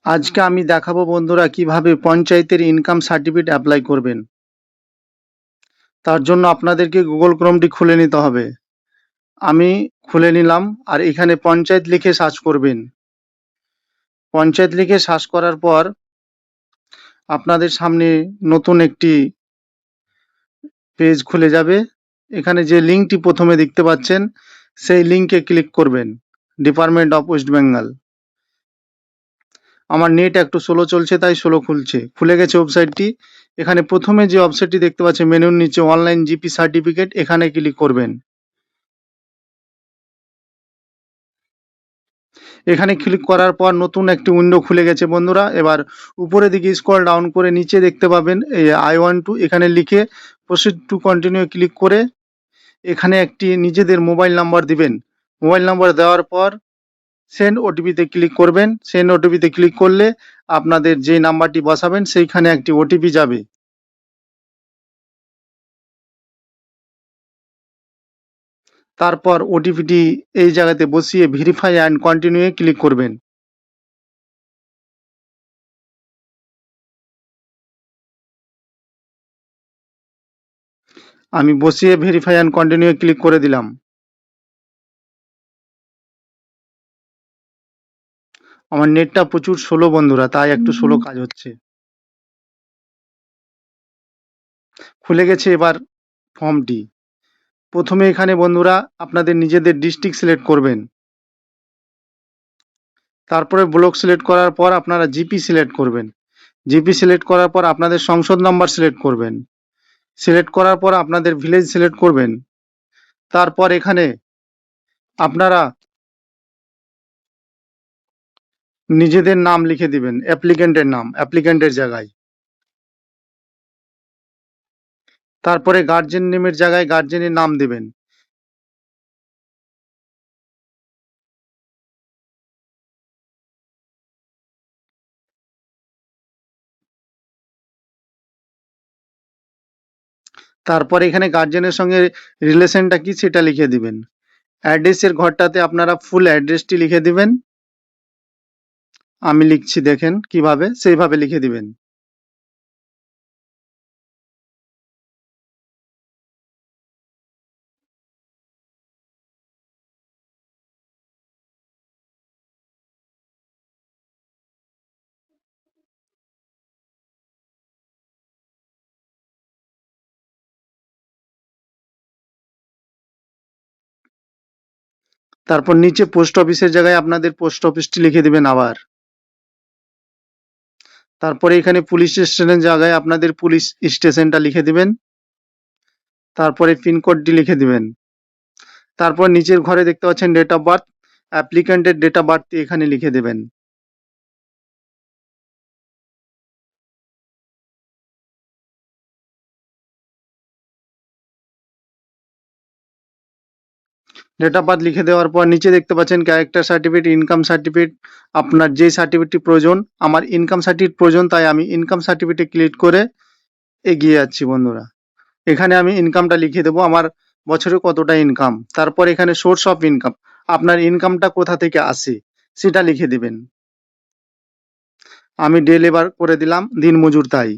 আজকে আমি দেখাবো বন্ধুরা কিভাবে পঞ্চায়েতের ইনকাম সার্টিফিকেট অ্যাপ্লাই করবেন। তার জন্য আপনাদেরকে গুগল ক্রোমটি খুলে নিতে হবে। আমি খুলে নিলাম আর এখানে পঞ্চায়েত লিখে সার্চ করবেন। পঞ্চায়েত লিখে সার্চ করার পর আপনাদের সামনে নতুন একটি পেজ খুলে যাবে। এখানে যে লিঙ্কটি প্রথমে দেখতে পাচ্ছেন সেই লিঙ্কে ক্লিক করবেন, ডিপার্টমেন্ট অফ ওয়েস্ট বেঙ্গল। আমার নেট একটু স্লো চলছে তাই স্লো খুলছে। খুলে গেছে ওয়েবসাইটটি। এখানে প্রথমে যে ওয়েবসাইটটি দেখতে পাচ্ছেন মেনুর নিচে অনলাইন জিপি সার্টিফিকেট, এখানে ক্লিক করবেন। এখানে ক্লিক করার পর নতুন একটি উইন্ডো খুলে গেছে বন্ধুরা। এবার উপরের দিকে স্ক্রল ডাউন করে নিচে দেখতে পাবেন আই ওয়ান্ট টু, এখানে লিখে প্রসিড টু কন্টিনিউ ক্লিক করে এখানে একটি নিজেদের মোবাইল নাম্বার দিবেন। মোবাইল নাম্বার দেওয়ার পর সেন্ড ওটিপিতে ক্লিক করবেন। সেন্ড ওটিপিতে ক্লিক করলে আপনাদের যে নাম্বারটি বসাবেন সেইখানে একটি ওটিপি যাবে। তারপর ওটিপিটি এই জায়গাতে বসিয়ে verify and continue A click করবেন। আমি বসিয়ে verify and continue A click করে দিলাম। আমার নেটটা প্রচুর স্লো বন্ধুরা, তাই একটু স্লো কাজ হচ্ছে। খুলে গেছে এবার ফর্মটি। প্রথমে এখানে বন্ধুরা আপনাদের নিজেদের ডিস্ট্রিক্ট সিলেক্ট করবেন। তারপরে ব্লক সিলেক্ট করার পর আপনারা জিপি সিলেক্ট করবেন। জিপি সিলেক্ট করার পর আপনাদের সংসদ নাম্বার সিলেক্ট করবেন। সিলেক্ট করার পর আপনাদের ভিলেজ সিলেক্ট করবেন। তারপর এখানে আপনারা নিজেদের নাম লিখে দিবেন, অ্যাপ্লিকেন্টের নাম অ্যাপ্লিকেন্টের জায়গায়। তারপরে গার্জেন নেমের জায়গায় গার্জেনের নাম দেবেন। তারপরে এখানে গার্জেনের সঙ্গে রিলেশনটা কি সেটা লিখে দিবেন। অ্যাড্রেসের ঘরটাতে আপনারা ফুল অ্যাড্রেসটি লিখে দিবেন। আমি লিখছি, দেখেন কিভাবে, সেইভাবে লিখে দিবেন। তারপর নিচে পোস্ট অফিসের জায়গায় আপনাদের পোস্ট অফিসটি লিখে দিবেন আবার। তারপরে এখানে পুলিশ স্টেশনের জায়গায় আপনাদের পুলিশ স্টেশনটা লিখে দিবেন। তারপরে পিনকোডটি লিখে দিবেন। তারপর নিচের ঘরে দেখতে পাচ্ছেন ডেট অফ বার্থ, অ্যাপ্লিক্যান্টের ডেট অফ বার্থটি এখানে লিখে দেবেন। ডেট অফ বার্থ লিখে দেওয়ার পর নিচে দেখতে পাচ্ছেন ক্যারেক্টার সার্টিফিকেট, ইনকাম সার্টিফিকেট, আপনার যে সার্টিফিকেটটি প্রয়োজন। আমার ইনকাম সার্টিফিকেট প্রয়োজন, তাই আমি ইনকাম সার্টিফিকেটে ক্লিক করে এগিয়ে যাচ্ছি বন্ধুরা। এখানে আমি ইনকামটা লিখে দেবো, আমার বছরে কতটা ইনকাম। তারপর এখানে সোর্স অফ ইনকাম, আপনার ইনকামটা কোথা থেকে আসে সেটা লিখে দিবেন। আমি ডে লেবার করে দিলাম, দিনমজুর তাই।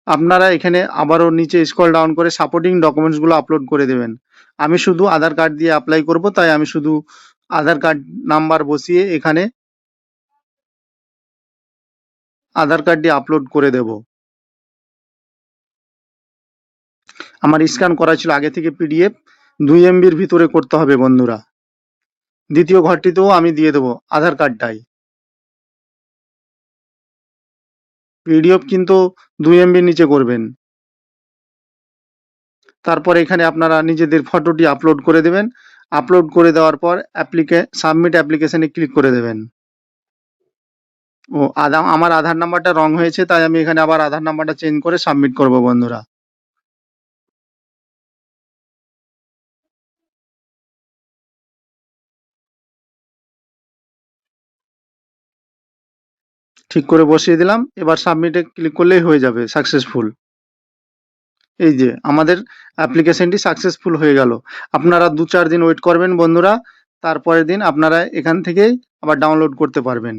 আপনারা এখানে আবারও নিচে স্ক্রল ডাউন করে সাপোর্টিং ডকুমেন্টসগুলো আপলোড করে দেবেন। আমি শুধু আধার কার্ড দিয়ে অ্যাপ্লাই করব, তাই আমি শুধু আধার কার্ড নাম্বার বসিয়ে এখানে আধার কার্ডটি আপলোড করে দেব। আমার স্ক্যান করা ছিল আগে থেকে পিডিএফ, 2 MBর ভিতরে করতে হবে বন্ধুরা। দ্বিতীয় ঘরটিতেও আমি দিয়ে দেবো আধার কার্ডটাই। পিডিএফ কিন্তু 2 MBর নিচে করবেন। তারপর এখানে আপনারা নিজেদের ফটোটি আপলোড করে দেবেন। আপলোড করে দেওয়ার পর সাবমিট অ্যাপ্লিকেশনে ক্লিক করে দেবেন। ও আমার আধার নাম্বারটা রং হয়েছে, তাই আমি এখানে আবার আধার নাম্বারটা চেঞ্জ করে সাবমিট করব বন্ধুরা। ঠিক করে বসিয়ে দিলাম। এবার সাবমিটে ক্লিক করলেই হয়ে যাবে সাকসেসফুল। এই যে আমাদের অ্যাপ্লিকেশনটি সাকসেসফুল হয়ে গেল। আপনারা 2-4 দিন ওয়েট করবেন বন্ধুরা। তারপরের দিন আপনারা এখান থেকেই আবার ডাউনলোড করতে পারবেন।